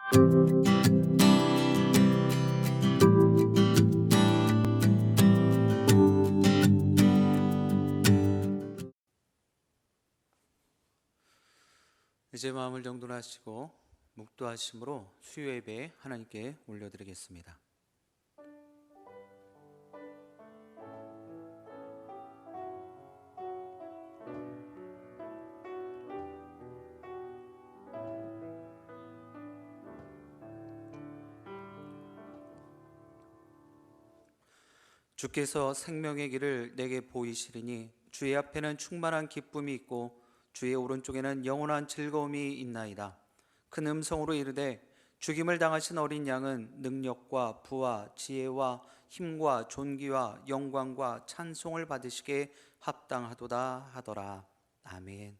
이제 마음을 정돈하시고 묵도하심으로 수요 예배 하나님께 올려드리겠습니다. 주께서 생명의 길을 내게 보이시리니 주의 앞에는 충만한 기쁨이 있고 주의 오른쪽에는 영원한 즐거움이 있나이다. 큰 음성으로 이르되 죽임을 당하신 어린 양은 능력과 부와 지혜와 힘과 존귀와 영광과 찬송을 받으시기에 합당하도다 하더라. 아멘.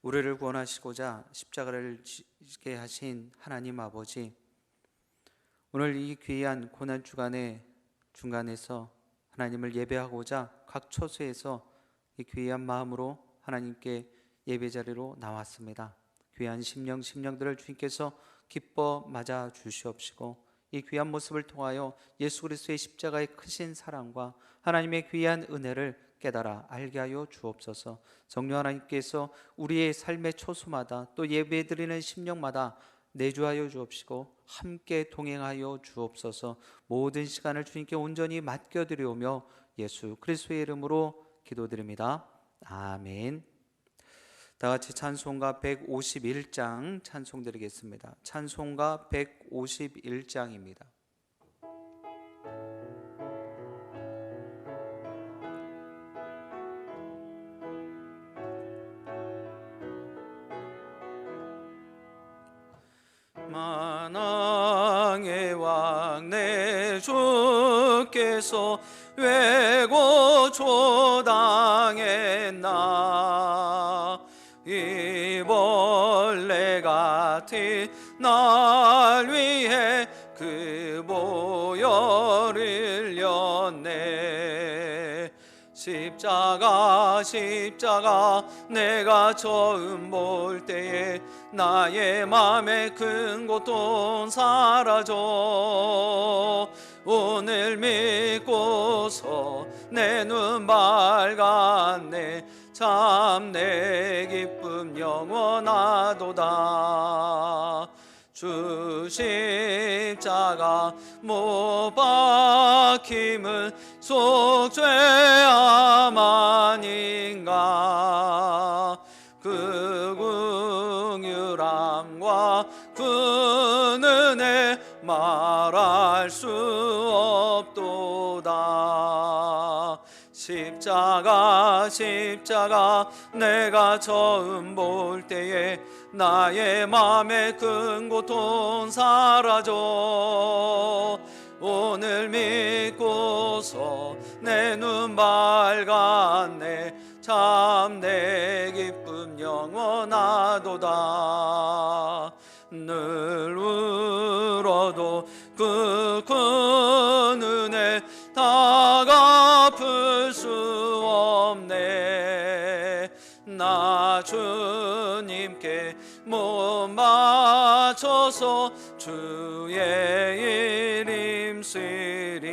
우리를 구원하시고자 십자가를 지게 하신 하나님 아버지, 오늘 이 귀한 고난 주간의 중간에서 하나님을 예배하고자 각 처소에서 이 귀한 마음으로 하나님께 예배 자리로 나왔습니다. 귀한 심령들을 주님께서 기뻐 맞아 주시옵시고 이 귀한 모습을 통하여 예수 그리스도의 십자가의 크신 사랑과 하나님의 귀한 은혜를 깨달아 알게 하여 주옵소서. 성령 하나님께서 우리의 삶의 초소마다 또 예배드리는 심령마다 내주하여 주옵시고 함께 동행하여 주옵소서. 모든 시간을 주님께 온전히 맡겨드리오며 예수 그리스도의 이름으로 기도드립니다. 아멘. 다같이 찬송가 151장 찬송 드리겠습니다. 찬송가 151장입니다. 만왕의 왕 내 주께서 왜고 조당했나. 이 벌레 같은 날 위해 그 보혈을 흘렸네. 십자가 내가 처음 볼 때에 나의 맘에 큰 고통 사라져. 오늘 믿고서 내 눈 밝았네. 참 내 기쁨 영원하도다. 주 십자가 못 박힘은 속죄함 아닌가. 그 긍휼함과 그 은혜 말할 수 없도다. 십자가 내가 처음 볼 때에 나의 맘에 큰 고통 사라져. 오늘 믿고서 내 눈 밝았네. 참 내 기쁨 영원하도다. 늘 울어도 그 큰 은혜 다 갚을 수 없네. 나 주님께 못 맞춰서 주의 일 힘쓰리.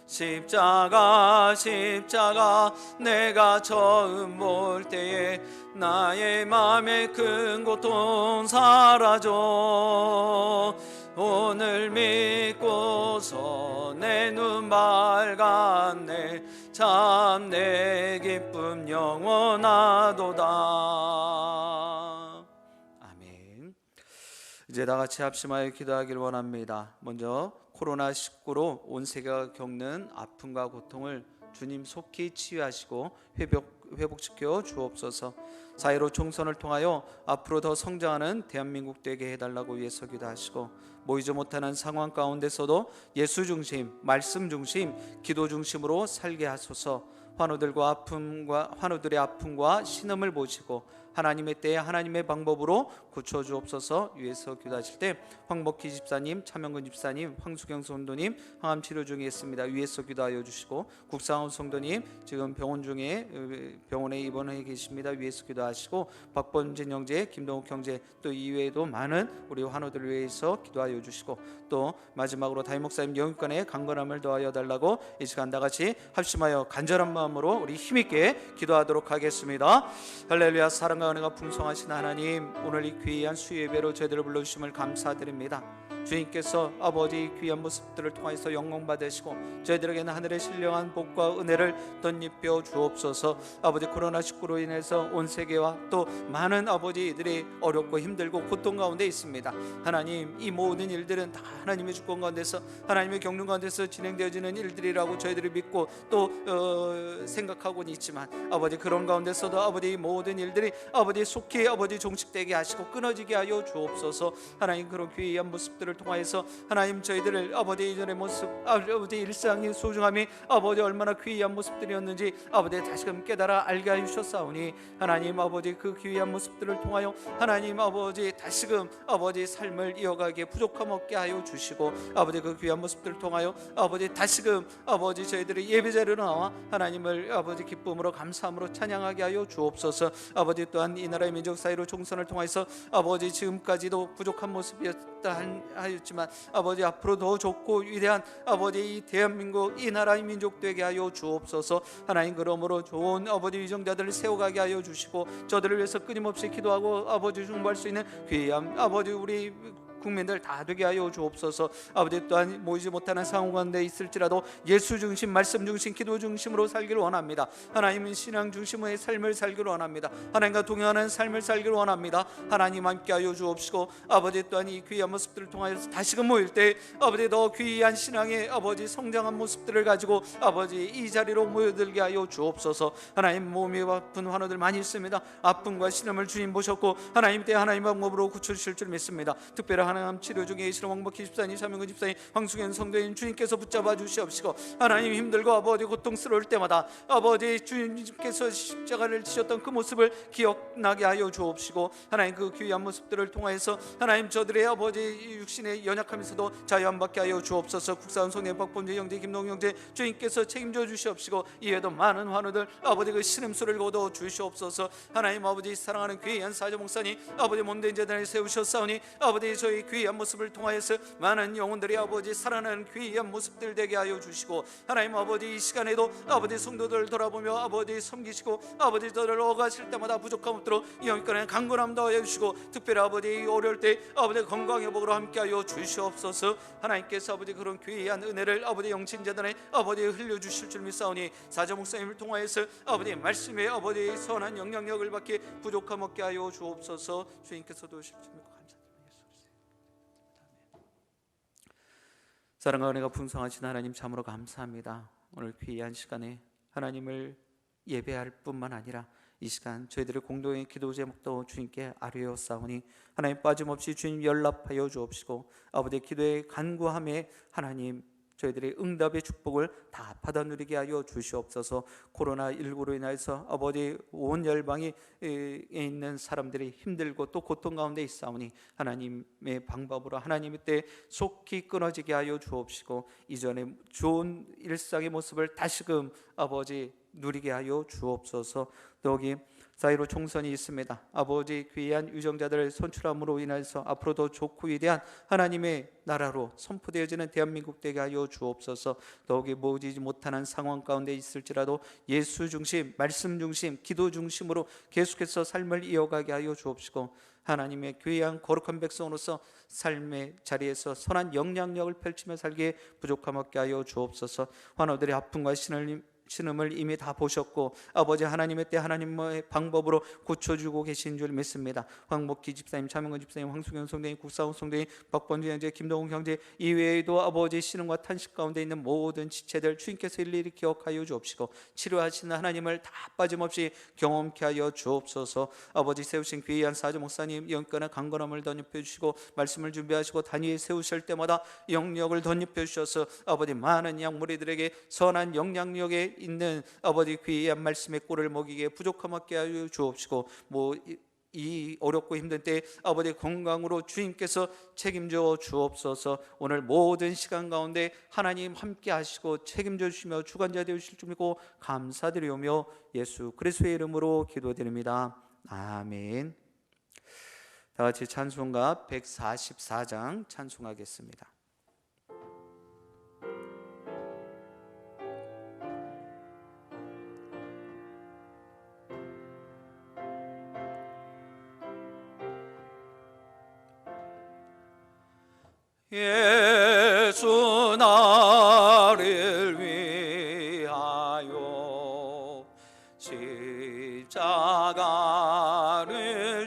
십자가 내가 처음 볼 때에 나의 맘에 큰 고통 사라져. 오늘 믿고서 내 눈 밝았네. 참 내 기쁨 영원하도다. 아멘. 이제 다 같이 합심하여 기도하길 원합니다. 먼저 코로나19로 온 세계가 겪는 아픔과 고통을 주님 속히 치유하시고 회복시켜 주옵소서. 사회로 총선을 통하여 앞으로 더 성장하는 대한민국 되게 해달라고 위해서 기도하시고, 모이지 못하는 상황 가운데서도 예수 중심, 말씀 중심, 기도 중심으로 살게 하소서. 환우들의 아픔과 신음을 보시고 하나님의 때에 하나님의 방법으로 고쳐주옵소서. 위에서 기도하실 때 황복희 집사님, 차명근 집사님, 황수경 성도님 항암 치료 중에 있습니다. 위에서 기도하여 주시고, 국상훈 성도님 지금 병원 중에 병원에 입원해 계십니다. 위에서 기도하시고, 박범진 형제, 김동욱 형제, 또 이외에도 많은 우리 환우들을 위해서 기도하여 주시고, 또 마지막으로 다임 목사님 영육간에 강건함을 더하여 달라고 이 시간 다 같이 합심하여 간절한 마음으로 우리 힘있게 기도하도록 하겠습니다. 할렐루야. 사랑과 은혜가 풍성하신 하나님, 오늘 이 귀한 수예배로 저희들을 불러주심을 감사드립니다. 주님께서 아버지 귀한 모습들을 통해서 영광 받으시고 저희들에게는 하늘의 신령한 복과 은혜를 덧입혀 주옵소서. 아버지 코로나19로 인해서 온 세계와 또 많은 아버지들이 어렵고 힘들고 고통 가운데 있습니다. 하나님, 이 모든 일들은 다 하나님의 주권 가운데서 하나님의 경륜 가운데서 진행되어지는 일들이라고 저희들이 믿고 또 생각하고는 있지만, 아버지 그런 가운데서도 아버지 이 모든 일들이 아버지 속히 아버지 종식되게 하시고 끊어지게 하여 주옵소서. 하나님, 그런 귀한 모습들을 통하여서 하나님 저희들을 아버지 이전의 모습, 아버지 일상의 소중함이 아버지 얼마나 귀한 모습들이었는지 아버지 다시금 깨달아 알게 하여 주셨사오니, 하나님 아버지 그 귀한 모습들을 통하여 하나님 아버지 다시금 아버지 삶을 이어가기에 부족함 없게 하여 주시고, 아버지 그 귀한 모습들을 통하여 아버지 다시금 아버지 저희들의 예배자리로 나와 하나님을 아버지 기쁨으로 감사함으로 찬양하게 하여 주옵소서. 아버지 또한 이 나라의 민족 사회로 총선을 통해서 아버지 지금까지도 부족한 모습이었다 하였지만 아버지 앞으로 더 좋고 위대한 아버지 이 대한민국 이 나라의 민족 되게 하여 주옵소서. 하나님, 그러므로 좋은 아버지 위정자들을 세워가게 하여 주시고 저들을 위해서 끊임없이 기도하고 아버지 중보할 수 있는 귀한 아버지 우리 국민들 다 되게 하여 주옵소서. 아버지 또한 모이지 못하는 상황 가운데 있을지라도 예수 중심, 말씀 중심, 기도 중심으로 살기를 원합니다. 하나님은 신앙 중심의 삶을 살기를 원합니다. 하나님과 동행하는 삶을 살기를 원합니다. 하나님 함께 하여 주옵시고, 아버지 또한 이 귀한 모습들을 통하여서 다시금 모일 때 아버지 더 귀한 신앙의 아버지 성장한 모습들을 가지고 아버지 이 자리로 모여들게 하여 주옵소서. 하나님, 몸이 아픈 환우들 많이 있습니다. 아픔과 신음을 주님 보셨고 하나님 때 하나님 방법으로 고쳐주실 줄 믿습니다. 특별히 하나님 치료 중에 계시는 황복희 집사님, 차명근 집사님, 황수경 성도님 주님께서 붙잡아 주시옵시고, 하나님 힘들고 아버지 고통스러울 때마다 아버지 주님께서 십자가를 지셨던 그 모습을 기억나게 하여 주옵시고, 하나님 그 귀한 모습들을 통해서 하나님 저들의 아버지 육신의 연약하면서도 자유 안 받게 하여 주옵소서. 국사원 성령 박범재 형제, 김동 형제 주님께서 책임져 주시옵시고, 이외에도 많은 환우들 아버지 그 신음소리를 거둬 주시옵소서. 하나님 아버지 사랑하는 귀한 사저 목사님 아버지 몸된 제단을 세우셨사오니 아버지 저희 귀한 모습을 통하여서 많은 영혼들이 아버지 살아나는 귀한 모습들 되게 하여 주시고, 하나님 아버지 이 시간에도 아버지 성도들 돌아보며 아버지 섬기시고 아버지 저를 어가실 때마다 부족함 없도록 영육간에 강건함 더하여 주시고, 특별히 아버지 어려울 때 아버지 건강 회복으로 함께하여 주시옵소서. 하나님께서 아버지 그런 귀한 은혜를 아버지 영신재단에 아버지 흘려주실 줄 믿사오니, 사저 목사님을 통하여서 아버지 말씀에 아버지 선한 영향력을 받게 부족함 없게 하여 주옵소서. 주님께서 도우실 줄 믿고 감사드립니다. 사랑과 은혜가 풍성하신 하나님 참으로 감사합니다. 오늘 귀한 시간에 하나님을 예배할 뿐만 아니라 이 시간 저희들의 공동의 기도 제목도 주님께 아뢰었사오니, 하나님 빠짐없이 주님 연락하여 주옵시고 아버지의 기도의 간구함에 하나님 저희들의 응답의 축복을 다 받아 누리게 하여 주시옵소서. 코로나19로 인해서 아버지 온 열방에 있는 사람들이 힘들고 또 고통 가운데 있사오니 하나님의 방법으로 하나님의 때 속히 끊어지게 하여 주옵시고, 이전에 좋은 일상의 모습을 다시금 아버지 누리게 하여 주옵소서. 또 여기 사이로 총선이 있습니다. 아버지 귀한 유정자들을 선출함으로 인해서 앞으로 더 좋고 위대한 하나님의 나라로 선포되어지는 대한민국 되게 하여 주옵소서. 더욱이 모이지 못하는 상황 가운데 있을지라도 예수 중심, 말씀 중심, 기도 중심으로 계속해서 삶을 이어가게 하여 주옵시고, 하나님의 귀한 거룩한 백성으로서 삶의 자리에서 선한 영향력을 펼치며 살기에 부족함 없게 하여 주옵소서. 환우들의 아픔과 신음을 이미 다 보셨고 아버지 하나님의 때 하나님의 방법으로 고쳐주고 계신 줄 믿습니다. 황복희 집사님, 차명근 집사님, 황수경 성도님, 국사훈 성도님, 박범준 형제, 김동욱 형제 이외에도 아버지 신음과 탄식 가운데 있는 모든 지체들 주님께서 일일이 기억하여 주옵시고, 치료하시는 하나님을 다 빠짐없이 경험케 하여 주옵소서. 아버지 세우신 귀한 사저 목사님 영권의 강건함을 덧입혀 주시고, 말씀을 준비하시고 단위에 세우실 때마다 영역을 덧입혀 주셔서 아버지 많은 양무리들에게 선한 영향력에 있는 아버지 귀한 말씀의 꼴을 먹이기에 부족함 없게 하여 주옵시고, 이 어렵고 힘든 때 아버지 건강으로 주님께서 책임져 주옵소서. 오늘 모든 시간 가운데 하나님 함께 하시고 책임져 주시며 주관자 되실 줄 믿고 감사드리오며 예수 그리스도의 이름으로 기도드립니다. 아멘. 다 같이 찬송가 144장 찬송하겠습니다. 예수 나를 위하여 십자가를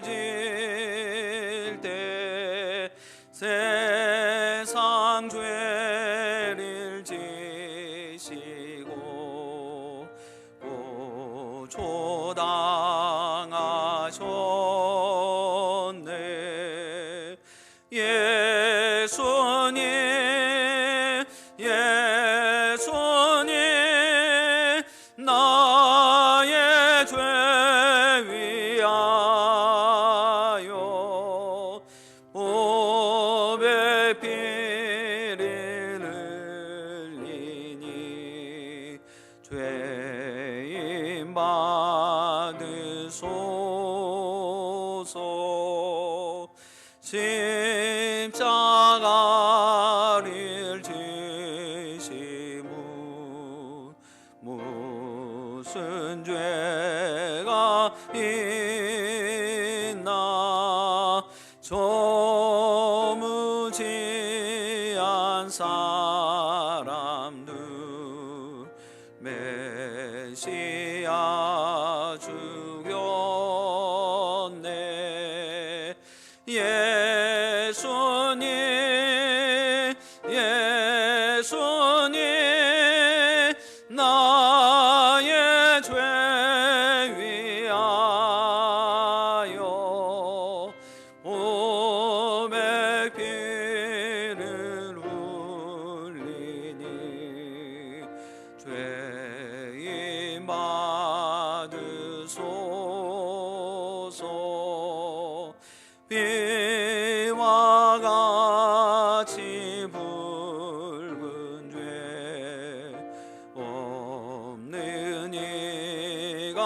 질 때 세상 죄를 지시고 구조당하셨네. 예수님 나의 죄 위하여 보배 피를 흘리니 죄인 받으소서. 십자가를 지시무 무슨 죄가 있나. 조무지한 사람들 메시아 죽였네. 예수님 나의 죄 위하여 보배 피를 흘리니 죄인 받으소서. 비와 같이 붉은 죄 없는 이가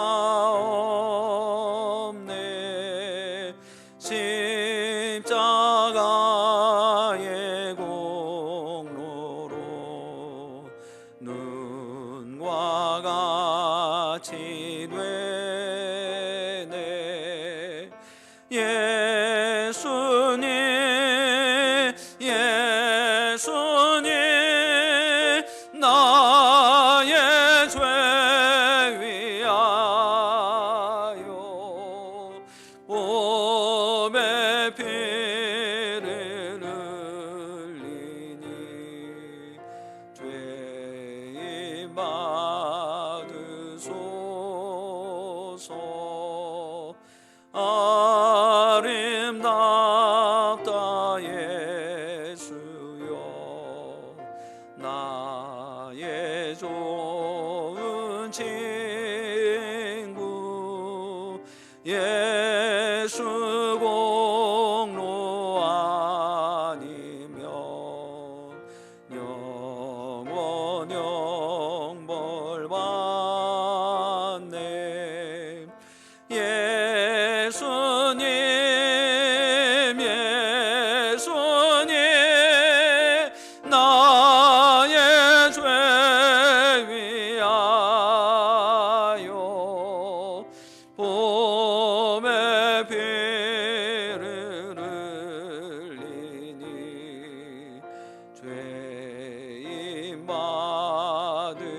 없네. 십자가의 공로로 눈과 같이 되네. 예수님 나의 죄 위하여 보배 피를 흘리니 죄인 받으소서. 아름답다 예수여 나의 좋은 친구. 예수 공로 아니면 영원 영벌 받네. 예수님 나의 죄 위하여 보배 피를 흘리니 죄인 받으소서.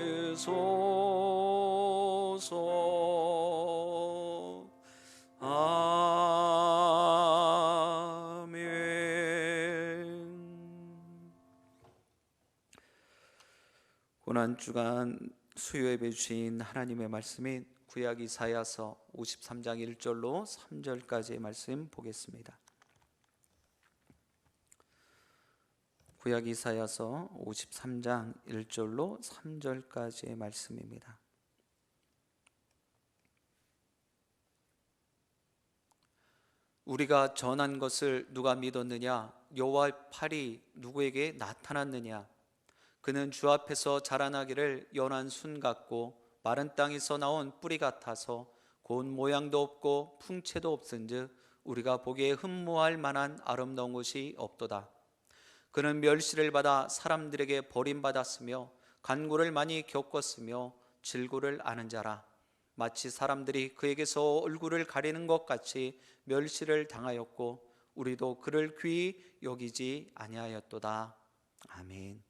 고난주간 수요예배 주신 하나님의 말씀인 구약 이사야서 53장 1절로 3절까지의 말씀 보겠습니다. 구약 이사야서 53장 1절로 3절까지의 말씀입니다. 우리가 전한 것을 누가 믿었느냐? 여호와의 팔이 누구에게 나타났느냐? 그는 주 앞에서 자라나기를 연한 순 같고 마른 땅에서 나온 뿌리 같아서 고운 모양도 없고 풍채도 없은즉 우리가 보기에 흠모할 만한 아름다운 것이 없도다. 그는 멸시를 받아 사람들에게 버림받았으며 간구를 많이 겪었으며 질고를 아는 자라. 마치 사람들이 그에게서 얼굴을 가리는 것 같이 멸시를 당하였고 우리도 그를 귀히 여기지 아니하였도다. 아멘.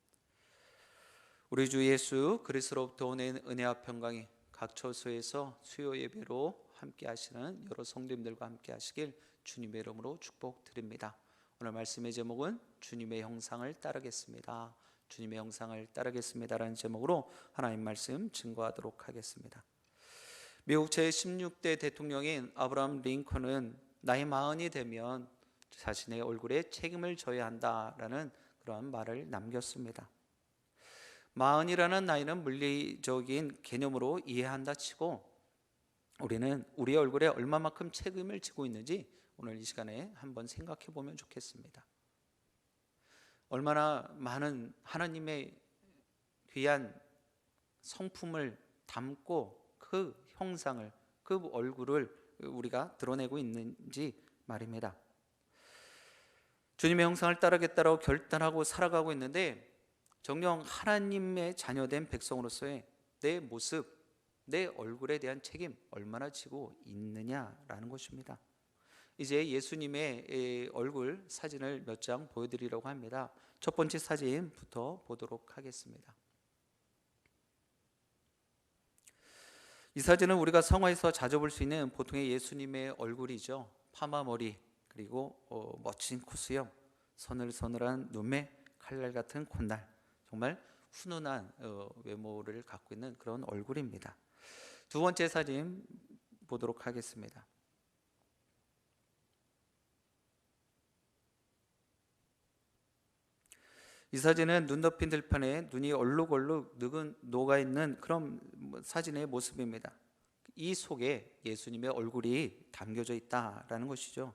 우리 주 예수 그리스도로부터 오는 은혜와 평강이 각 처소에서 수요 예배로 함께 하시는 여러 성도님들과 함께 하시길 주님의 이름으로 축복드립니다. 오늘 말씀의 제목은 주님의 형상을 따르겠습니다. 주님의 형상을 따르겠습니다라는 제목으로 하나님 말씀 증거하도록 하겠습니다. 미국 제16대 대통령인 아브라함 링컨은 나이 40이 되면 자신의 얼굴에 책임을 져야 한다라는 그러한 말을 남겼습니다. 40이라는 나이는 물리적인 개념으로 이해한다 치고 우리는 우리의 얼굴에 얼마만큼 책임을 지고 있는지 오늘 이 시간에 한번 생각해 보면 좋겠습니다. 얼마나 많은 하나님의 귀한 성품을 담고 그 형상을, 그 얼굴을 우리가 드러내고 있는지 말입니다. 주님의 형상을 따르겠다고 결단하고 살아가고 있는데 정녕 하나님의 자녀된 백성으로서의 내 모습, 내 얼굴에 대한 책임 얼마나 지고 있느냐라는 것입니다. 이제 예수님의 얼굴 사진을 몇 장 보여드리려고 합니다. 첫 번째 사진부터 보도록 하겠습니다. 이 사진은 우리가 성화에서 자주 볼 수 있는 보통의 예수님의 얼굴이죠. 파마 머리, 그리고 멋진 코수염, 서늘서늘한 눈매, 칼날 같은 콧날, 정말 훈훈한 외모를 갖고 있는 그런 얼굴입니다. 두 번째 사진 보도록 하겠습니다. 이 사진은 눈 덮인 들판에 눈이 얼룩얼룩 녹아있는 그런 사진의 모습입니다. 이 속에 예수님의 얼굴이 담겨져 있다라는 것이죠.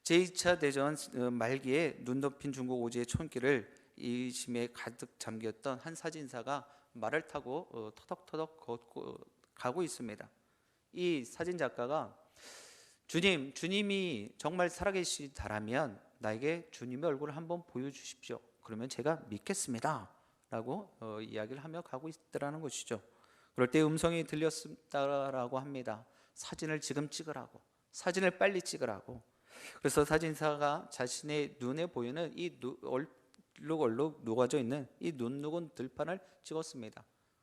제2차 대전 말기에 눈 덮인 중국 오지의 촌길을 이심에 가득 잠겼던 한 사진사가 말을 타고 터덕터덕 걷고 가고 있습니다. 이 사진 작가가 주님이 정말 살아계시다라면 나에게 주님의 얼굴을 한번 보여주십시오. 그러면 제가 믿겠습니다 라고 이야기를 하며 가고 있더라는 것이죠. 그럴 때 음성이 들렸다라고 합니다. 사진을 지금 찍으라고, 사진을 빨리 찍으라고. 그래서 사진사가 자신의 눈에 보이는 이 얼룩얼룩 녹아져 있는 이 눈 녹은 들판을 찍었습니다.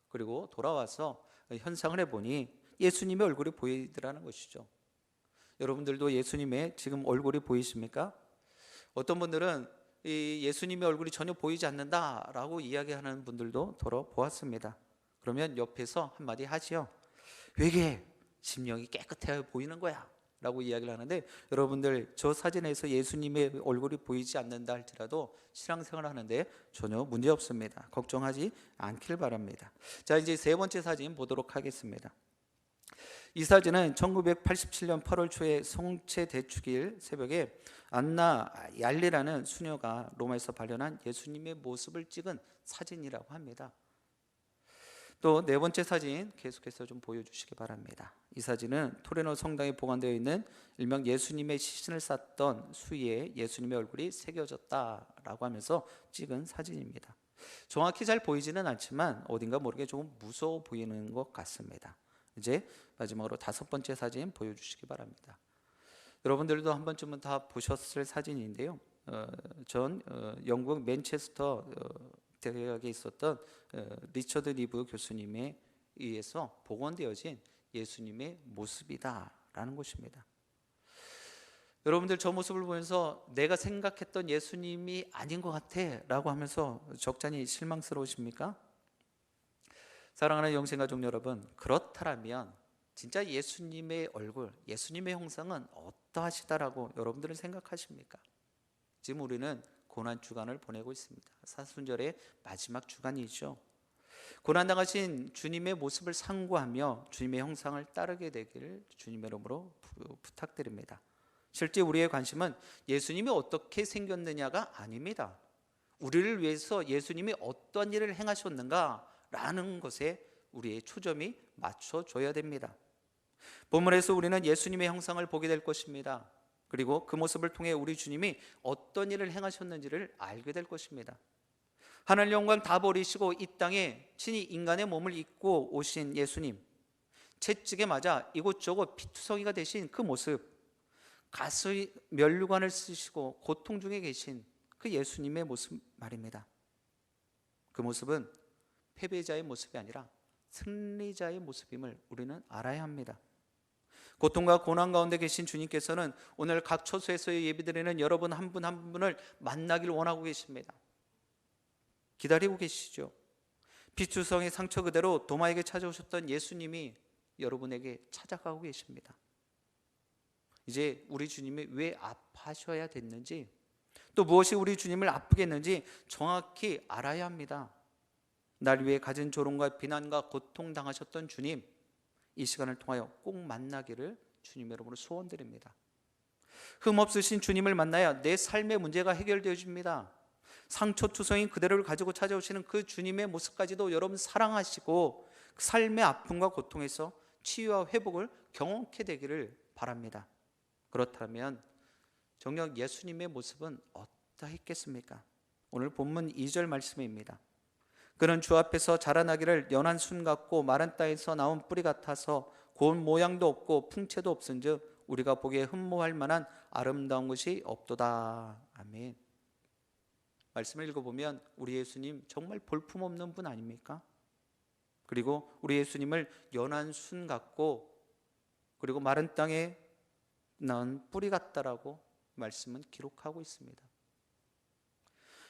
그리고 돌아와서 현상을 해보니 예수님의 얼굴이 보이더라는 것이죠. 여러분들도 예수님의 지금 얼굴이 보이십니까? 어떤 분들은 이 예수님의 얼굴이 전혀 보이지 않는다라고 이야기하는 분들도 더러 보았습니다. 그러면 옆에서 한마디 하지요. 왜게 심령이 깨끗해 보이는 거야 라고 이야기를 하는데, 여러분들 저 사진에서 예수님의 얼굴이 보이지 않는다 할지라도 신앙생활 하는데 전혀 문제 없습니다. 걱정하지 않길 바랍니다. 자, 이제 세 번째 사진 보도록 하겠습니다. 이 사진은 1987년 8월 초에 송체 대축일 새벽에 안나 얄리라는 수녀가 로마에서 발견한 예수님의 모습을 찍은 사진이라고 합니다. 또 네 번째 사진 계속해서 좀 보여주시기 바랍니다. 이 사진은 토레노 성당에 보관되어 있는 일명 예수님의 시신을 쌌던 수위에 예수님의 얼굴이 새겨졌다라고 하면서 찍은 사진입니다. 정확히 잘 보이지는 않지만 어딘가 모르게 조금 무서워 보이는 것 같습니다. 이제 마지막으로 다섯 번째 사진 보여주시기 바랍니다. 여러분들도 한 번쯤은 다 보셨을 사진인데요. 전 영국 맨체스터 대학에 있었던 리처드 리브 교수님에 의해서 복원되어진 예수님의 모습이다라는 것입니다. 여러분들 저 모습을 보면서 내가 생각했던 예수님이 아닌 것 같아 라고 하면서 적잖이 실망스러우십니까? 사랑하는 영생가족 여러분, 그렇다면 진짜 예수님의 얼굴, 예수님의 형상은 어떠하시다라고 여러분들은 생각하십니까? 지금 우리는 고난주간을 보내고 있습니다. 사순절의 마지막 주간이죠. 고난당하신 주님의 모습을 상고하며 주님의 형상을 따르게 되기를 주님의 이름으로 부탁드립니다. 실제 우리의 관심은 예수님이 어떻게 생겼느냐가 아닙니다. 우리를 위해서 예수님이 어떤 일을 행하셨는가라는 것에 우리의 초점이 맞춰져야 됩니다. 본문에서 우리는 예수님의 형상을 보게 될 것입니다. 그리고 그 모습을 통해 우리 주님이 어떤 일을 행하셨는지를 알게 될 것입니다. 하늘 영광 다 버리시고 이 땅에 친히 인간의 몸을 입고 오신 예수님, 채찍에 맞아 이곳저곳 피투성이가 되신 그 모습, 가스의 면류관을 쓰시고 고통 중에 계신 그 예수님의 모습 말입니다. 그 모습은 패배자의 모습이 아니라 승리자의 모습임을 우리는 알아야 합니다. 고통과 고난 가운데 계신 주님께서는 오늘 각 처소에서 예배드리는 여러분 한 분 한 분을 만나길 원하고 계십니다. 기다리고 계시죠. 피투성의 상처 그대로 도마에게 찾아오셨던 예수님이 여러분에게 찾아가고 계십니다. 이제 우리 주님이 왜 아파하셔야 됐는지, 또 무엇이 우리 주님을 아프게 했는지 정확히 알아야 합니다. 날 위해 가진 조롱과 비난과 고통 당하셨던 주님, 이 시간을 통하여 꼭 만나기를 주님 여러분으로 소원드립니다. 흠없으신 주님을 만나야 내 삶의 문제가 해결되어집니다. 상처투성인 그대로를 가지고 찾아오시는 그 주님의 모습까지도 여러분 사랑하시고 그 삶의 아픔과 고통에서 치유와 회복을 경험하게 되기를 바랍니다. 그렇다면 정녕 예수님의 모습은 어떠했겠습니까? 오늘 본문 2절 말씀입니다. 그는 주 앞에서 자라나기를 연한 순 같고 마른 땅에서 나온 뿌리 같아서 고운 모양도 없고 풍채도 없은즉 우리가 보기에 흠모할 만한 아름다운 것이 없도다. 아멘. 말씀을 읽어보면 우리 예수님 정말 볼품없는 분 아닙니까? 그리고 우리 예수님을 연한 순 같고 그리고 마른 땅에 난 뿌리 같다라고 말씀은 기록하고 있습니다.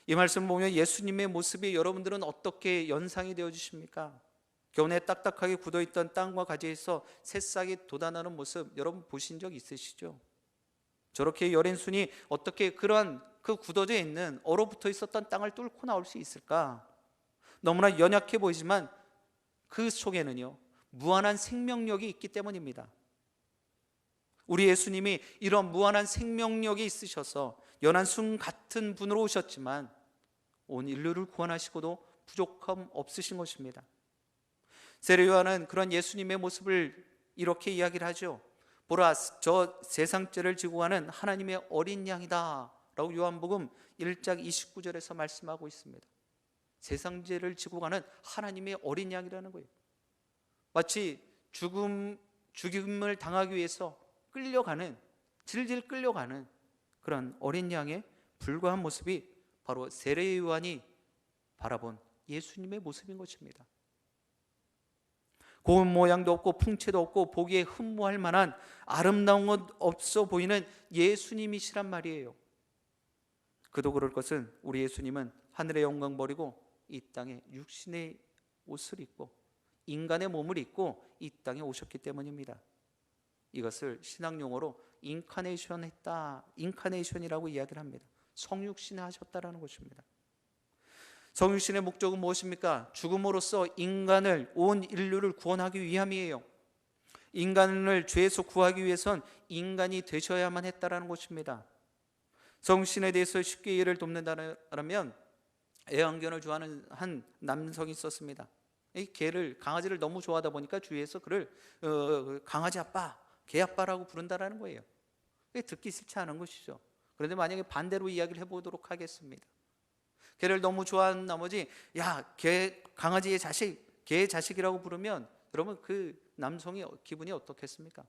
이 말씀을 보면 예수님의 모습이 여러분들은 어떻게 연상이 되어지십니까? 겨우내 딱딱하게 굳어있던 땅과 가지에서 새싹이 돋아나는 모습 여러분 보신 적 있으시죠? 저렇게 여린 순이 어떻게 그러한 그 굳어져 있는 얼어붙어 있었던 땅을 뚫고 나올 수 있을까? 너무나 연약해 보이지만 그 속에는요 무한한 생명력이 있기 때문입니다. 우리 예수님이 이런 무한한 생명력이 있으셔서 연한 순 같은 분으로 오셨지만 온 인류를 구원하시고도 부족함 없으신 것입니다. 세례 요한은 그런 예수님의 모습을 이렇게 이야기를 하죠. 보라, 저 세상죄를 지고 가는 하나님의 어린 양이다 라고 요한복음 1장 29절에서 말씀하고 있습니다. 세상죄를 지고 가는 하나님의 어린 양이라는 거예요. 마치 죽임을 당하기 위해서 끌려가는, 질질 끌려가는 그런 어린 양에 불과한 모습이 바로 세례 요한이 바라본 예수님의 모습인 것입니다. 고운 모양도 없고 풍채도 없고 보기에 흠모할 만한 아름다운 것 없어 보이는 예수님이시란 말이에요. 그도 그럴 것은 우리 예수님은 하늘의 영광 버리고 이 땅에 육신의 옷을 입고 인간의 몸을 입고 이 땅에 오셨기 때문입니다. 이것을 신학 용어로 인카네이션이라고 이야기를 합니다. 성육신하셨다라는 것입니다. 성육신의 목적은 무엇입니까? 죽음으로써 인간을, 온 인류를 구원하기 위함이에요. 인간을 죄에서 구하기 위해선 인간이 되셔야만 했다라는 것입니다. 성육신에 대해서 쉽게 이해를 돕는다면 애완견을 좋아하는 한 남성이 있었습니다. 이 강아지를 너무 좋아하다 보니까 주위에서 그를 강아지 아빠, 개 아빠라고 부른다라는 거예요. 듣기 싫지 않은 것이죠. 그런데 만약에 반대로 이야기를 해보도록 하겠습니다. 개를 너무 좋아하는 나머지 강아지의 자식, 개의 자식이라고 부르면 여러분 그 남성이 기분이 어떻겠습니까?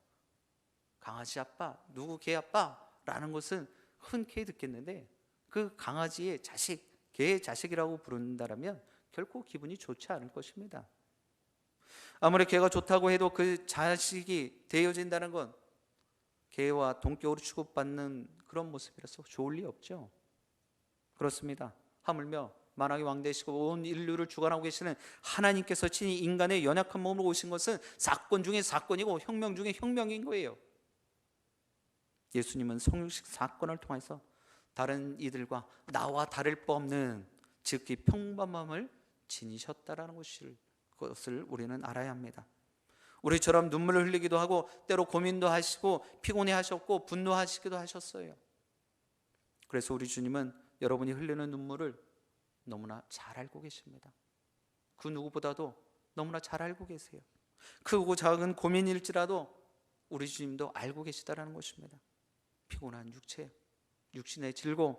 강아지 아빠, 누구 개 아빠라는 것은 흔쾌히 듣겠는데 그 강아지의 자식, 개의 자식이라고 부른다면 결코 기분이 좋지 않을 것입니다. 아무리 개가 좋다고 해도 그 자식이 되어진다는 건 개와 동격으로 취급받는 그런 모습이라서 좋을 리 없죠. 그렇습니다. 하물며 만왕의 왕 되시고 온 인류를 주관하고 계시는 하나님께서 친히 인간의 연약한 몸으로 오신 것은 사건 중에 사건이고 혁명 중에 혁명인 거예요. 예수님은 성육식 사건을 통해서 다른 이들과 나와 다를 바 없는 지극히 평범함을 지니셨다라는 것을 우리는 알아야 합니다. 우리처럼 눈물을 흘리기도 하고 때로 고민도 하시고 피곤해 하셨고 분노하시기도 하셨어요. 그래서 우리 주님은 여러분이 흘리는 눈물을 너무나 잘 알고 계십니다. 그 누구보다도 너무나 잘 알고 계세요. 크고 작은 고민일지라도 우리 주님도 알고 계시다라는 것입니다. 피곤한 육체, 육신의 즐거움,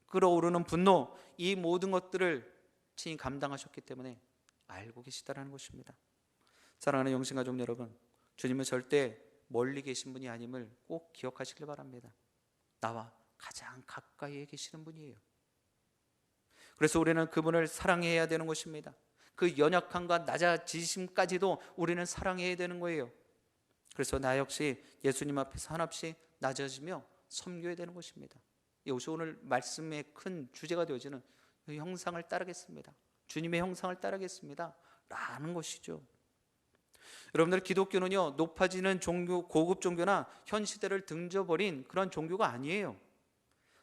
끓어오르는 분노, 이 모든 것들을 친히 감당하셨기 때문에 알고 계시다라는 것입니다. 사랑하는 영신가족 여러분, 주님은 절대 멀리 계신 분이 아님을 꼭 기억하시길 바랍니다. 나와 가장 가까이에 계시는 분이에요. 그래서 우리는 그분을 사랑해야 되는 것입니다. 그 연약함과 낮아지심까지도 우리는 사랑해야 되는 거예요. 그래서 나 역시 예수님 앞에서 한없이 낮아지며 섬겨야 되는 것입니다. 이것이 오늘 말씀의 큰 주제가 되어지는 그 형상을 따르겠습니다. 주님의 형상을 따르겠습니다 라는 것이죠. 여러분들, 기독교는요 높아지는 종교, 고급 종교나 현 시대를 등져버린 그런 종교가 아니에요.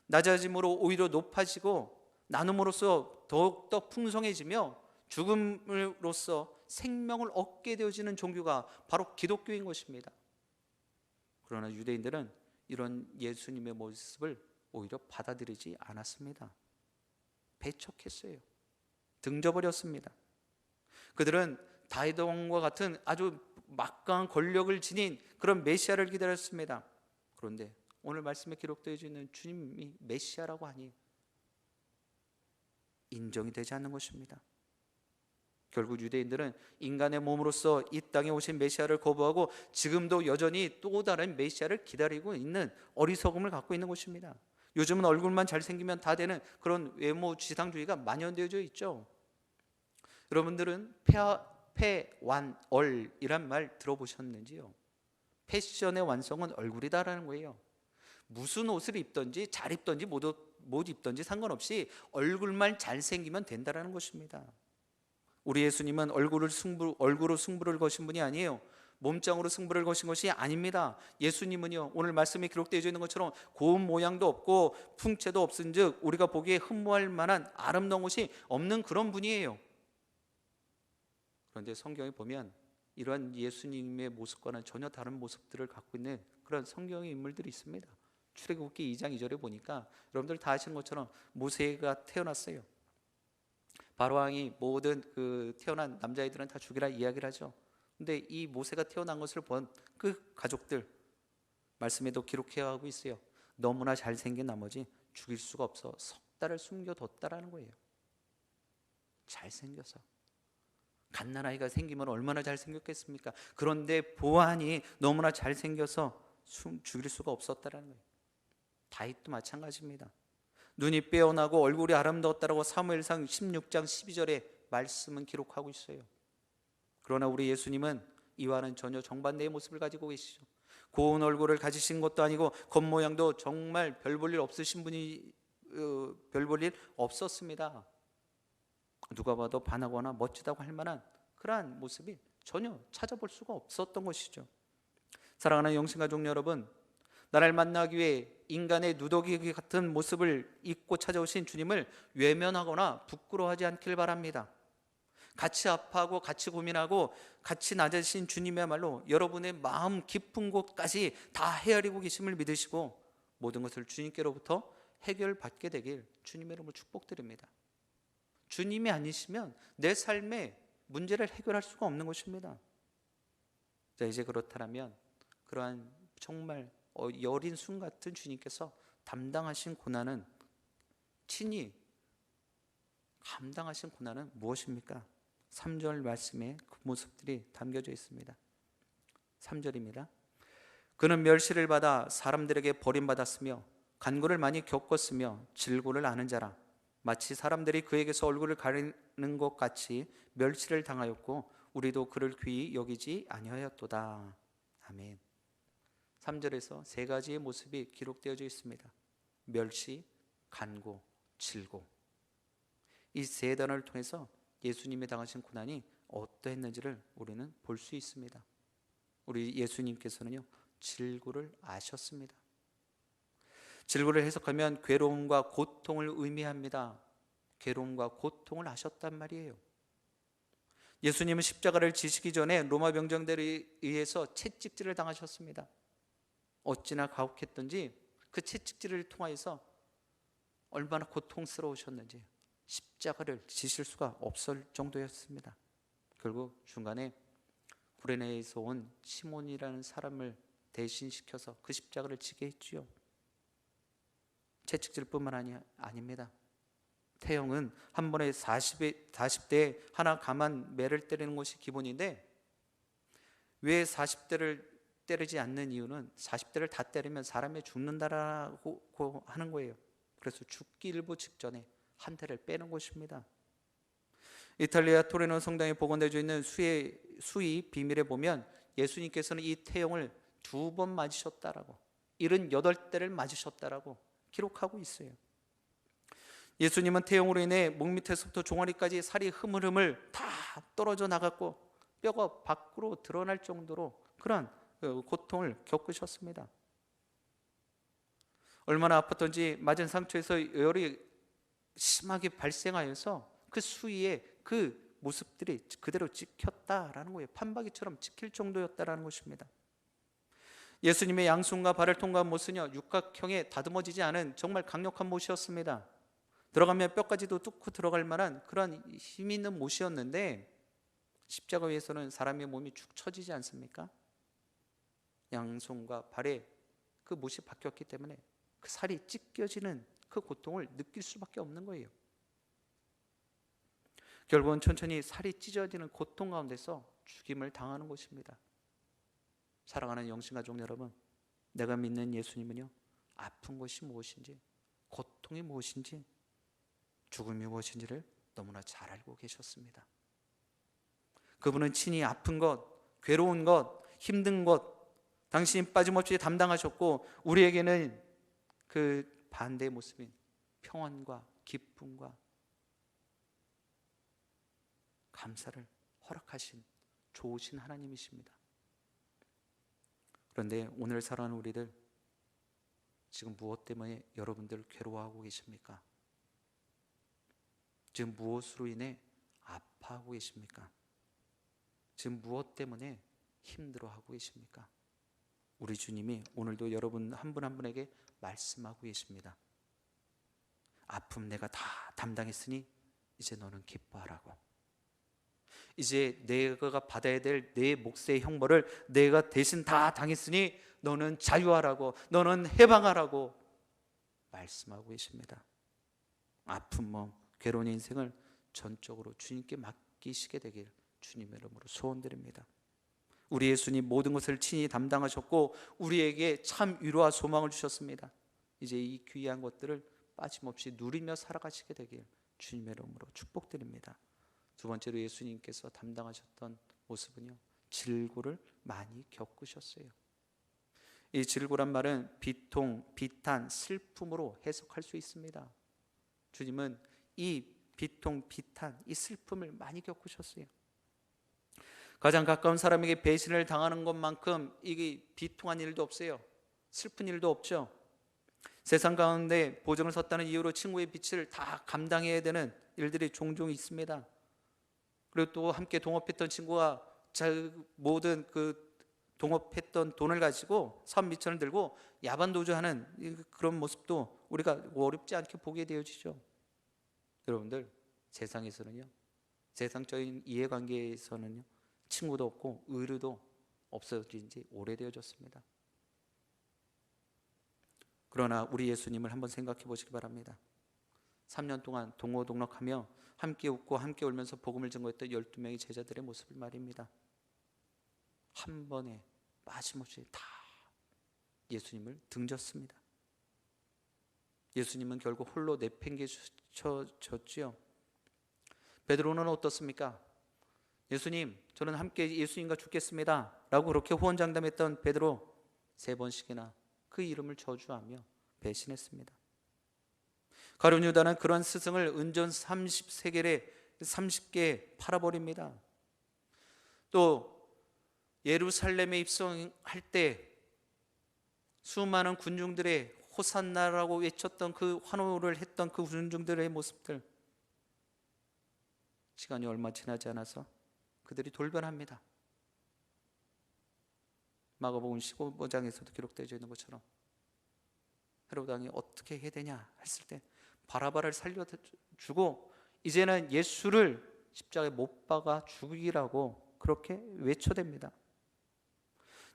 낮아짐으로 오히려 높아지고 나눔으로써 더욱더 풍성해지며 죽음으로써 생명을 얻게 되어지는 종교가 바로 기독교인 것입니다. 그러나 유대인들은 이런 예수님의 모습을 오히려 받아들이지 않았습니다. 배척했어요. 등져버렸습니다. 그들은 다윗 왕과 같은 아주 막강한 권력을 지닌 그런 메시아를 기다렸습니다. 그런데 오늘 말씀에 기록되어 있는 주님이 메시아라고 하니 인정이 되지 않는 것입니다. 결국 유대인들은 인간의 몸으로서 이 땅에 오신 메시아를 거부하고 지금도 여전히 또 다른 메시아를 기다리고 있는 어리석음을 갖고 있는 것입니다. 요즘은 얼굴만 잘생기면 다 되는 그런 외모 지상주의가 만연되어져 있죠. 여러분들은 패완얼이란 말 들어보셨는지요? 패션의 완성은 얼굴이다라는 거예요. 무슨 옷을 입든지 잘 입든지 못 입든지 상관없이 얼굴만 잘생기면 된다라는 것입니다. 우리 예수님은 얼굴로 승부를 거신 분이 아니에요. 몸짱으로 승부를 거신 것이 아닙니다. 예수님은요 오늘 말씀에 기록되어 있는 것처럼 고운 모양도 없고 풍채도 없은즉 우리가 보기에 흠모할 만한 아름다운 것이 없는 그런 분이에요. 그런데 성경에 보면 이러한 예수님의 모습과는 전혀 다른 모습들을 갖고 있는 그런 성경의 인물들이 있습니다. 출애굽기 2장 2절에 보니까 여러분들 다 아시는 것처럼 모세가 태어났어요. 바로왕이 모든 그 태어난 남자애들은 다 죽이라 이야기를 하죠. 근데 이 모세가 태어난 것을 본 그 가족들 말씀에도 기록해가고 있어요. 너무나 잘생긴 나머지 죽일 수가 없어 석 달을 숨겨뒀다라는 거예요. 잘생겨서. 갓난아이가 생기면 얼마나 잘생겼겠습니까? 그런데 보안이 너무나 잘생겨서 죽일 수가 없었다라는 거예요. 다윗도 마찬가지입니다. 눈이 빼어나고 얼굴이 아름다웠다라고 사무엘상 16장 12절에 말씀은 기록하고 있어요. 그러나 우리 예수님은 이와는 전혀 정반대의 모습을 가지고 계시죠. 고운 얼굴을 가지신 것도 아니고 겉모양도 정말 별 볼 일 없으신 분이 별 볼 일 없었습니다. 누가 봐도 반하거나 멋지다고 할 만한 그러한 모습이 전혀 찾아볼 수가 없었던 것이죠. 사랑하는 영신가족 여러분, 나를 만나기 위해 인간의 누더기 같은 모습을 입고 찾아오신 주님을 외면하거나 부끄러워하지 않길 바랍니다. 같이 아파하고 같이 고민하고 같이 낮아지신 주님이야말로 여러분의 마음 깊은 곳까지 다 헤아리고 계심을 믿으시고 모든 것을 주님께로부터 해결받게 되길 주님의 이름으로 축복드립니다. 주님이 아니시면 내 삶의 문제를 해결할 수가 없는 것입니다. 자, 이제 그렇다면 그러한 정말 여린 순 같은 주님께서 담당하신 고난은 친히 감당하신 고난은 무엇입니까? 3절 말씀에 그 모습들이 담겨져 있습니다. 3절입니다. 그는 멸시를 받아 사람들에게 버림받았으며 간고를 많이 겪었으며 질고를 아는 자라. 마치 사람들이 그에게서 얼굴을 가리는 것 같이 멸시를 당하였고 우리도 그를 귀히 여기지 아니하였도다. 아멘. 3절에서 세 가지의 모습이 기록되어져 있습니다. 멸시, 간고, 질고. 이 세 단어를 통해서 예수님이 당하신 고난이 어떠했는지를 우리는 볼 수 있습니다. 우리 예수님께서는요 질고를 아셨습니다. 질고를 해석하면 괴로움과 고통을 의미합니다. 괴로움과 고통을 아셨단 말이에요. 예수님은 십자가를 지시기 전에 로마 병정들에 의해서 채찍질을 당하셨습니다. 어찌나 가혹했던지 그 채찍질을 통하여서 얼마나 고통스러우셨는지 십자가를 지실 수가 없을 정도였습니다. 결국 중간에 구레네에서 온 시몬이라는 사람을 대신시켜서 그 십자가를 지게 했지요. 채찍질뿐만 아닙니다. 태형은 한 번에 40대에 하나 감한 매를 때리는 것이 기본인데, 왜 40대를 때리지 않는 이유는 40대를 다 때리면 사람이 죽는다라고 하는 거예요. 그래서 죽기 일부 직전에 한 대를 빼는 것입니다. 이탈리아 토레노 성당에 복원되어 있는 수의 비밀에 보면 예수님께서는 이 태형을 2번 맞으셨다라고, 78대를 맞으셨다라고 기록하고 있어요. 예수님은 태형으로 인해 목 밑에서부터 종아리까지 살이 흐물흐물 다 떨어져 나갔고 뼈가 밖으로 드러날 정도로 그런 고통을 겪으셨습니다. 얼마나 아팠던지 맞은 상처에서 열이 심하게 발생하여서 그 수위에 그 모습들이 그대로 찍혔다라는 거예요. 판박이처럼 찍힐 정도였다라는 것입니다. 예수님의 양손과 발을 통과한 못은요, 육각형에 다듬어지지 않은 정말 강력한 못이었습니다. 들어가면 뼈까지도 뚫고 들어갈 만한 그런 힘 있는 못이었는데, 십자가 위에서는 사람의 몸이 축 처지지 않습니까? 양손과 발에 그 못이 박혔기 때문에 그 살이 찢겨지는 그 고통을 느낄 수밖에 없는 거예요. 결국은 천천히 살이 찢어지는 고통 가운데서 죽임을 당하는 것입니다. 사랑하는 영신가족 여러분, 내가 믿는 예수님은요, 아픈 것이 무엇인지, 고통이 무엇인지, 죽음이 무엇인지를 너무나 잘 알고 계셨습니다. 그분은 친히 아픈 것, 괴로운 것, 힘든 것 당신이 빠짐없이 담당하셨고, 우리에게는 그 반대의 모습인 평안과 기쁨과 감사를 허락하신 좋으신 하나님이십니다. 그런데 오늘 살아가는 우리들, 지금 무엇 때문에 여러분들 괴로워하고 계십니까? 지금 무엇으로 인해 아파하고 계십니까? 지금 무엇 때문에 힘들어하고 계십니까? 우리 주님이 오늘도 여러분 한 분 한 분에게 말씀하고 계십니다. 아픔 내가 다 담당했으니 이제 너는 기뻐하라고. 이제 내가 받아야 될 내 몫의 형벌을 내가 대신 다 당했으니 너는 자유하라고, 너는 해방하라고 말씀하고 계십니다. 아픈 몸, 괴로운 인생을 전적으로 주님께 맡기시게 되길 주님의 이름으로 소원드립니다. 우리 예수님 모든 것을 친히 담당하셨고 우리에게 참 위로와 소망을 주셨습니다. 이제 이 귀한 것들을 빠짐없이 누리며 살아가시게 되길 주님의 이름으로 축복드립니다. 두 번째로 예수님께서 담당하셨던 모습은요, 질고를 많이 겪으셨어요. 이 질고란 말은 비통, 비탄, 슬픔으로 해석할 수 있습니다. 주님은 이 비통, 비탄, 이 슬픔을 많이 겪으셨어요. 가장 가까운 사람에게 배신을 당하는 것만큼 이게 비통한 일도 없어요. 슬픈 일도 없죠. 세상 가운데 보증을 섰다는 이유로 친구의 빛을 다 감당해야 되는 일들이 종종 있습니다. 그리고 또 함께 동업했던 친구가 모든 그 동업했던 돈을 가지고 사업 미천을 들고 야반도주하는 그런 모습도 우리가 어렵지 않게 보게 되어지죠. 여러분들, 세상에서는요, 세상적인 이해관계에서는요, 친구도 없고 의리도 없어진 지 오래되어졌습니다. 그러나 우리 예수님을 한번 생각해 보시기 바랍니다. 3년 동안 동고동락하며 함께 웃고 함께 울면서 복음을 증거했던 12명의 제자들의 모습을 말입니다. 한 번에 빠짐없이 다 예수님을 등졌습니다. 예수님은 결국 홀로 내팽개쳤지요. 베드로는 어떻습니까? 예수님, 저는 함께 예수님과 죽겠습니다 라고 그렇게 호언장담했던 베드로 3번씩이나 그 이름을 저주하며 배신했습니다. 가룟 유다는 그런 스승을 은전 30개 팔아버립니다. 또 예루살렘에 입성할 때 수많은 군중들의 호산나라고 외쳤던 그 환호를 했던 그 군중들의 모습들, 시간이 얼마 지나지 않아서 그들이 돌변합니다. 마가복음 15장에서도 기록되어 있는 것처럼 헤로드 왕이 어떻게 해야 되냐 했을 때 바라바를 살려주고 이제는 예수를 십자가에 못 박아 죽이라고 그렇게 외쳐댑니다.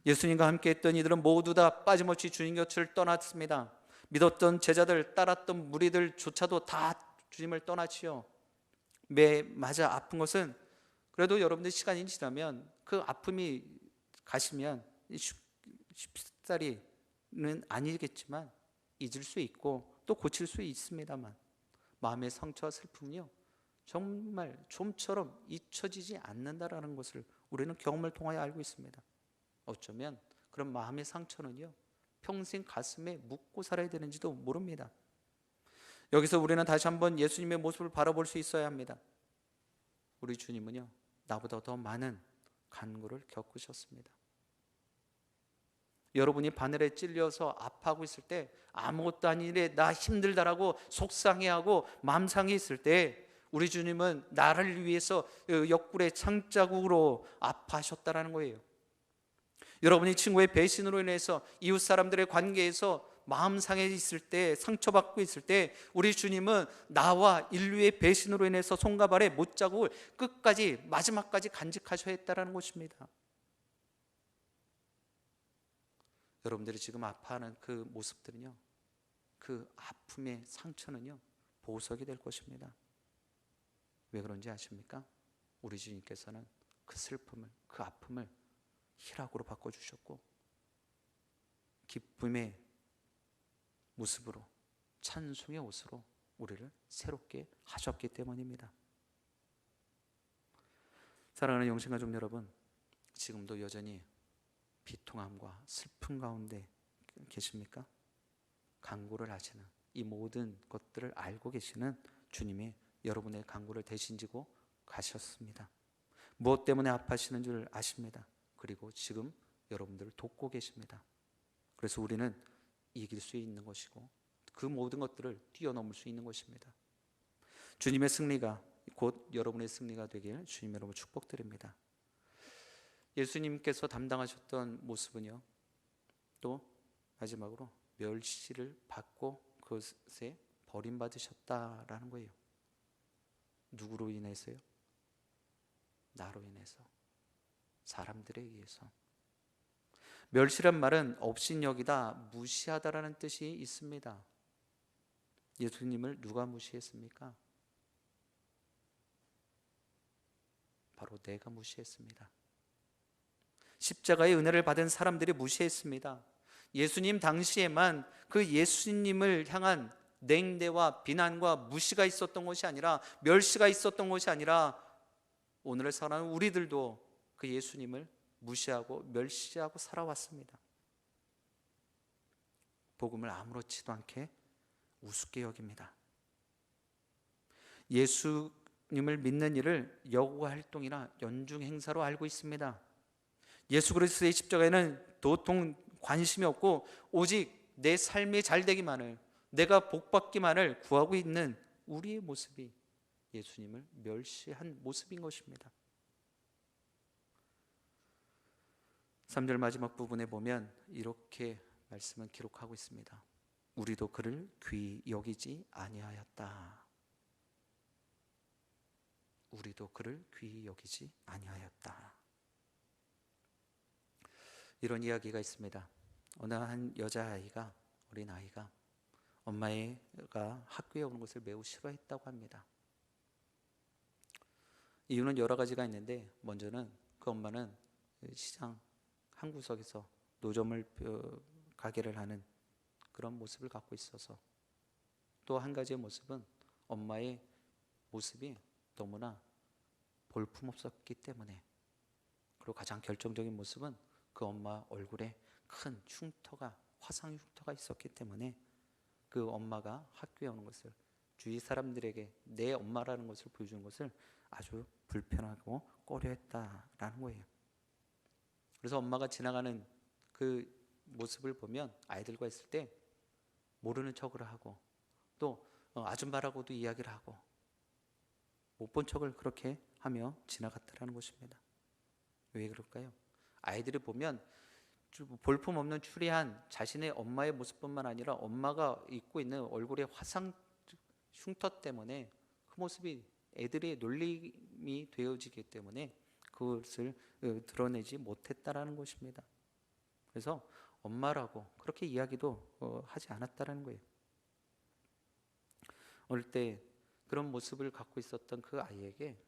예수님과 함께 했던 이들은 모두 다 빠짐없이 주님 곁을 떠났습니다. 믿었던 제자들, 따랐던 무리들조차도 다 주님을 떠나지요. 맞아 아픈 것은 그래도 여러분들 시간이 지나면 그 아픔이 가시면 쉽사리는 아니겠지만 잊을 수 있고 또 고칠 수 있습니다만 마음의 상처와 슬픔은요 정말 좀처럼 잊혀지지 않는다라는 것을 우리는 경험을 통하여 알고 있습니다. 어쩌면 그런 마음의 상처는요 평생 가슴에 묻고 살아야 되는지도 모릅니다. 여기서 우리는 다시 한번 예수님의 모습을 바라볼 수 있어야 합니다. 우리 주님은요 나보다 더 많은 간구를 겪으셨습니다. 여러분이 바늘에 찔려서 아파하고 있을 때 아무것도 아닌 일에 나 힘들다라고 속상해하고 마음 상해 있을 때 우리 주님은 나를 위해서 옆구리에 창자국으로 아파하셨다라는 거예요. 여러분이 친구의 배신으로 인해서 이웃 사람들의 관계에서 마음 상해 있을 때 상처받고 있을 때 우리 주님은 나와 인류의 배신으로 인해서 손과 발의 못자국을 끝까지 마지막까지 간직하셔야 했다라는 것입니다. 여러분들이 지금 아파하는 그 모습들은요 그 아픔의 상처는요 보석이 될 것입니다. 왜 그런지 아십니까? 우리 주님께서는 그 슬픔을 그 아픔을 희락으로 바꿔주셨고 기쁨의 모습으로 찬송의 옷으로 우리를 새롭게 하셨기 때문입니다. 사랑하는 영신가족 여러분, 지금도 여전히 비통함과 슬픔 가운데 계십니까? 간구를 하시는 이 모든 것들을 알고 계시는 주님이 여러분의 간구를 대신 지고 가셨습니다. 무엇 때문에 아파하시는 줄 아십니다. 그리고 지금 여러분들을 돕고 계십니다. 그래서 우리는 이길 수 있는 것이고 그 모든 것들을 뛰어넘을 수 있는 것입니다. 주님의 승리가 곧 여러분의 승리가 되길 주님 여러분 축복드립니다. 예수님께서 담당하셨던 모습은요 또 마지막으로 멸시를 받고 그것에 버림받으셨다라는 거예요. 누구로 인해서요? 나로 인해서, 사람들에 의해서. 멸시란 말은 업신여기다, 무시하다라는 뜻이 있습니다. 예수님을 누가 무시했습니까? 바로 내가 무시했습니다. 십자가의 은혜를 받은 사람들이 무시했습니다. 예수님 당시에만 그 예수님을 향한 냉대와 비난과 무시가 있었던 것이 아니라, 멸시가 있었던 것이 아니라 오늘을 살아가는 우리들도 그 예수님을 무시하고 멸시하고 살아왔습니다. 복음을 아무렇지도 않게 우습게 여깁니다. 예수님을 믿는 일을 여고 활동이나 연중 행사로 알고 있습니다. 예수 그리스도의 십자가에는 도통 관심이 없고 오직 내 삶이 잘 되기만을, 내가 복받기만을 구하고 있는 우리의 모습이 예수님을 멸시한 모습인 것입니다. 3절 마지막 부분에 보면 이렇게 말씀은 기록하고 있습니다. 우리도 그를 귀히 여기지 아니하였다. 우리도 그를 귀히 여기지 아니하였다. 이런 이야기가 있습니다. 어느 한 여자아이가, 어린아이가 엄마가 학교에 오는 것을 매우 싫어했다고 합니다. 이유는 여러 가지가 있는데, 먼저는 그 엄마는 시장 한 구석에서 노점을 가게를 하는 그런 모습을 갖고 있어서, 또 한 가지의 모습은 엄마의 모습이 너무나 볼품없었기 때문에, 그리고 가장 결정적인 모습은 그 엄마 얼굴에 큰 흉터가, 화상 흉터가 있었기 때문에 그 엄마가 학교에 오는 것을, 주위 사람들에게 내 엄마라는 것을 보여주는 것을 아주 불편하고 꺼려했다라는 거예요. 그래서 엄마가 지나가는 그 모습을 보면 아이들과 있을 때 모르는 척을 하고, 또 아줌마라고도 이야기를 하고, 못 본 척을 그렇게 하며 지나갔다라는 것입니다. 왜 그럴까요? 아이들이 보면 볼품없는 추리한 자신의 엄마의 모습뿐만 아니라 엄마가 입고 있는 얼굴의 화상 흉터 때문에 그 모습이 애들의 놀림이 되어지기 때문에 그것을 드러내지 못했다라는 것입니다. 그래서 엄마라고 그렇게 이야기도 하지 않았다라는 거예요. 어릴 때 그런 모습을 갖고 있었던 그 아이에게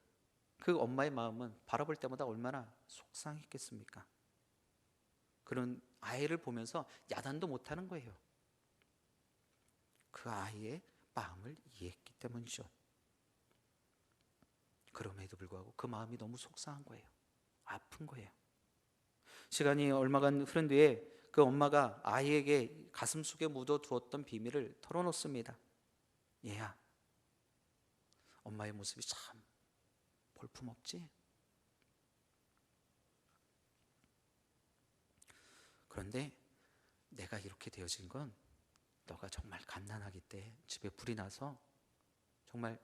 그 엄마의 마음은 바라볼 때마다 얼마나 속상했겠습니까? 그런 아이를 보면서 야단도 못하는 거예요. 그 아이의 마음을 이해했기 때문이죠. 그럼에도 불구하고 그 마음이 너무 속상한 거예요. 아픈 거예요. 시간이 얼마간 흐른 뒤에 그 엄마가 아이에게 가슴속에 묻어두었던 비밀을 털어놓습니다. 얘야, 엄마의 모습이 참 볼품없지? 그런데 내가 이렇게 되어진 건 너가 정말 갓난아기 때 집에 불이 나서 정말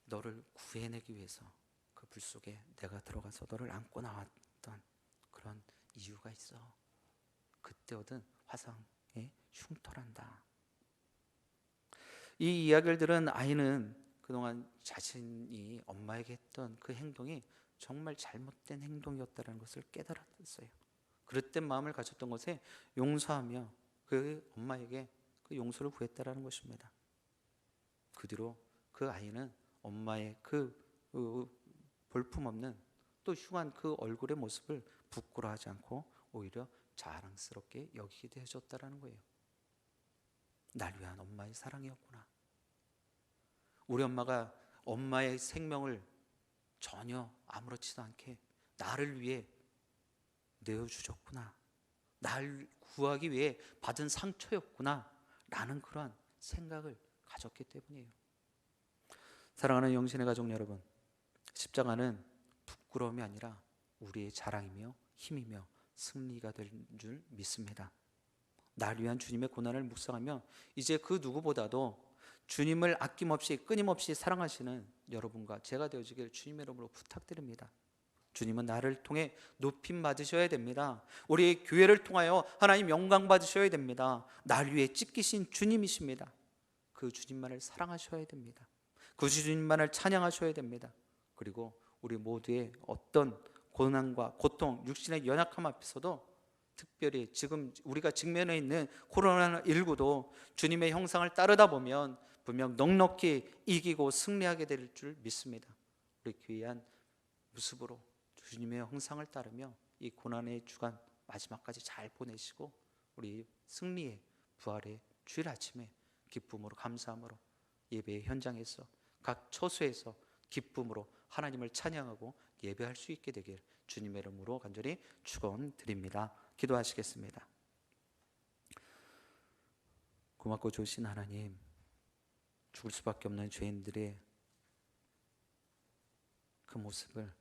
너를 구해내기 위해서 그 불 속에 내가 들어가서 너를 안고 나왔던 그런 이유가 있어. 그때 얻은 화상의 흉터란다. 이 이야기를 들은 아이는 그동안 자신이 엄마에게 했던 그 행동이 정말 잘못된 행동이었다는 것을 깨달았어요. 그릇된 마음을 가졌던 것에 용서하며 그 엄마에게 그 용서를 구했다라는 것입니다. 그 뒤로 그 아이는 엄마의 그 볼품없는 또 흉한 그 얼굴의 모습을 부끄러워하지 않고 오히려 자랑스럽게 여기게 되어졌다라는 거예요. 날 위한 엄마의 사랑이었구나. 우리 엄마가 엄마의 생명을 전혀 아무렇지도 않게 나를 위해 내어주셨구나. 날 구하기 위해 받은 상처였구나 라는 그러한 생각을 가졌기 때문이에요. 사랑하는 영신의 가족 여러분, 십자가는 부끄러움이 아니라 우리의 자랑이며 힘이며 승리가 될 줄 믿습니다. 날 위한 주님의 고난을 묵상하며 이제 그 누구보다도 주님을 아낌없이 끊임없이 사랑하시는 여러분과 제가 되어지길 주님의 이름으로 부탁드립니다. 주님은 나를 통해 높임 받으셔야 됩니다. 우리 교회를 통하여 하나님 영광 받으셔야 됩니다. 날 위해 찢기신 주님이십니다. 그 주님만을 사랑하셔야 됩니다. 그 주님만을 찬양하셔야 됩니다. 그리고 우리 모두의 어떤 고난과 고통, 육신의 연약함 앞에서도 특별히 지금 우리가 직면해 있는 코로나19도 주님의 형상을 따르다 보면 분명 넉넉히 이기고 승리하게 될 줄 믿습니다. 우리 귀한 모습으로 주님의 형상을 따르며 이 고난의 주간 마지막까지 잘 보내시고 우리 승리의 부활의 주일 아침에 기쁨으로 감사함으로 예배의 현장에서 각 처소에서 기쁨으로 하나님을 찬양하고 예배할 수 있게 되길 주님의 이름으로 간절히 축원드립니다. 기도하시겠습니다. 고맙고 좋으신 하나님, 죽을 수밖에 없는 죄인들의 그 모습을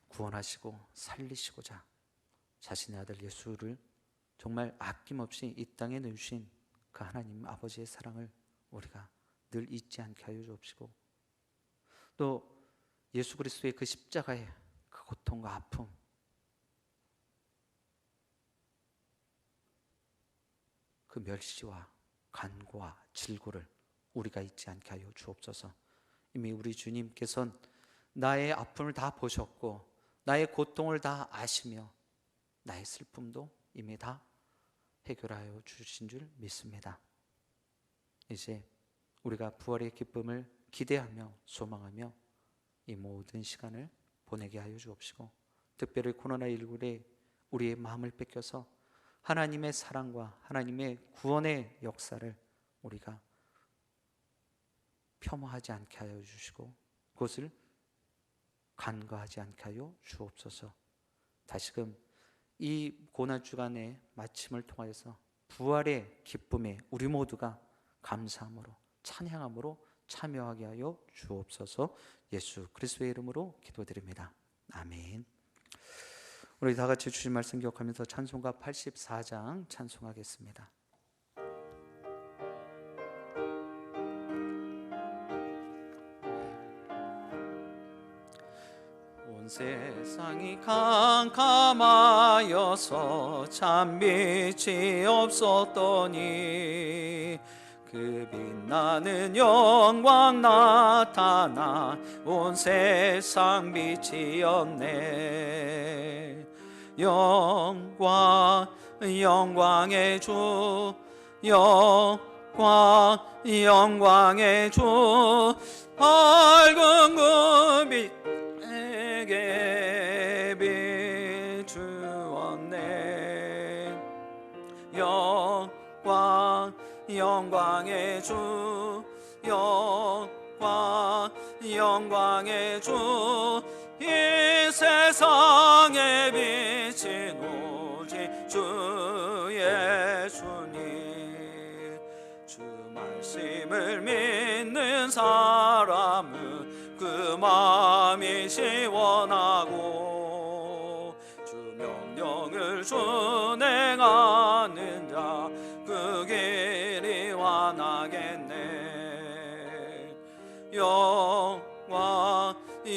구원하시고 살리시고자 자신의 아들 예수를 정말 아낌없이 이 땅에 내주신 그 하나님 아버지의 사랑을 우리가 늘 잊지 않게 하여 주옵시고, 또 예수 그리스도의 그 십자가의 그 고통과 아픔, 그 멸시와 간고와 질고를 우리가 잊지 않게 하여 주옵소서. 이미 우리 주님께서는 나의 아픔을 다 보셨고 나의 고통을 다 아시며 나의 슬픔도 이미 다 해결하여 주신 줄 믿습니다. 이제 우리가 부활의 기쁨을 기대하며 소망하며 이 모든 시간을 보내게 하여 주옵시고, 특별히 코로나19에 우리의 마음을 뺏겨서 하나님의 사랑과 하나님의 구원의 역사를 우리가 폄하하지 않게 하여 주시고 그것을 간과하지 않게 하여 주옵소서. 다시금 이 고난주간의 마침을 통하여서 부활의 기쁨에 우리 모두가 감사함으로 찬양함으로 참여하게 하여 주옵소서. 예수 그리스도의 이름으로 기도드립니다. 아멘. 우리 다 같이 주신 말씀 기억하면서 찬송가 84장 찬송하겠습니다. 온 세상이 캄캄하여서 참 빛이 없었더니 그 빛나는 영광 나타나 온 세상 빛이었네. 영광의 주, 영광의 주, 밝은 그 빛 내게 비추었네. 영광의 주, 영광의 주, 이 세상에 비친 오직 주 예수님. 주 말씀을 믿는 사람은 그 마음이 시원하고 주 명령을 준행하는 자 그 길이 환하겠네.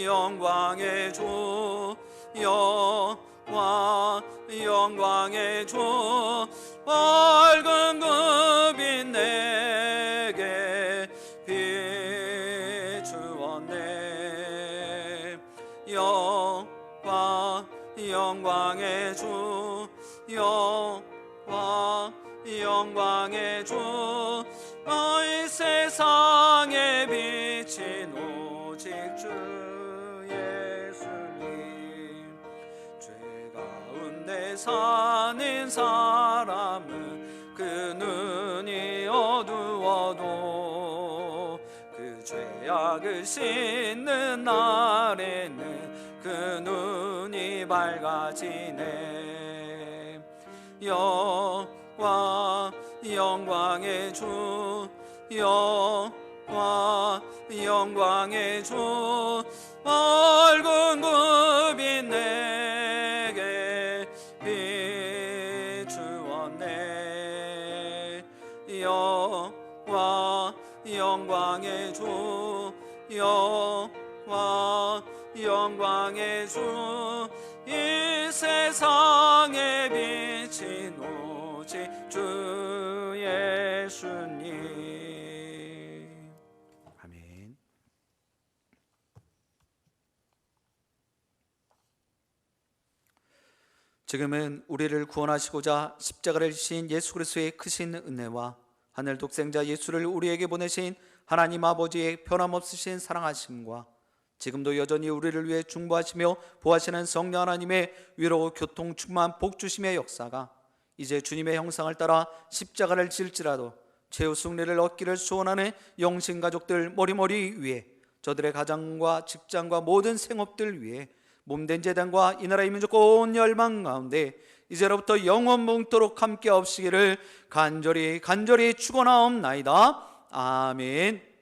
영광의 주, 영광의 주, 밝은 그 빛 내게 비추었네. 영광의 주, 영광의 주, 이 세상에 비친 오직 주 예수님. 죄 가운데 사는 사람은 그 눈이 어두워도 그 죄악을 씻는 날에는 그 눈이 밝아지네. 영광의 주, 영광의 주, 밝은 그 빛 내게 비추었네. 영광의 주, 영광의 주, 이 세상에 비친 오직 주 예수님. 아멘. 지금은 우리를 구원하시고자 십자가를 지신 예수 그리스도의 크신 은혜와 하늘 독생자 예수를 우리에게 보내신 하나님 아버지의 변함없으신 사랑하심과 지금도 여전히 우리를 위해 중보하시며 보호하시는 성령 하나님의 위로 교통 충만 복 주심의 역사가 이제 주님의 형상을 따라 십자가를 질지라도 최후 승리를 얻기를 소원하는 영신 가족들 머리머리 위에, 저들의 가정과 직장과 모든 생업들 위에 몸된 재단과 이 나라의 민족 온 열망 가운데 이제로부터 영원 뭉도록 함께 없으기를 간절히 축원하옵나이다. 아멘.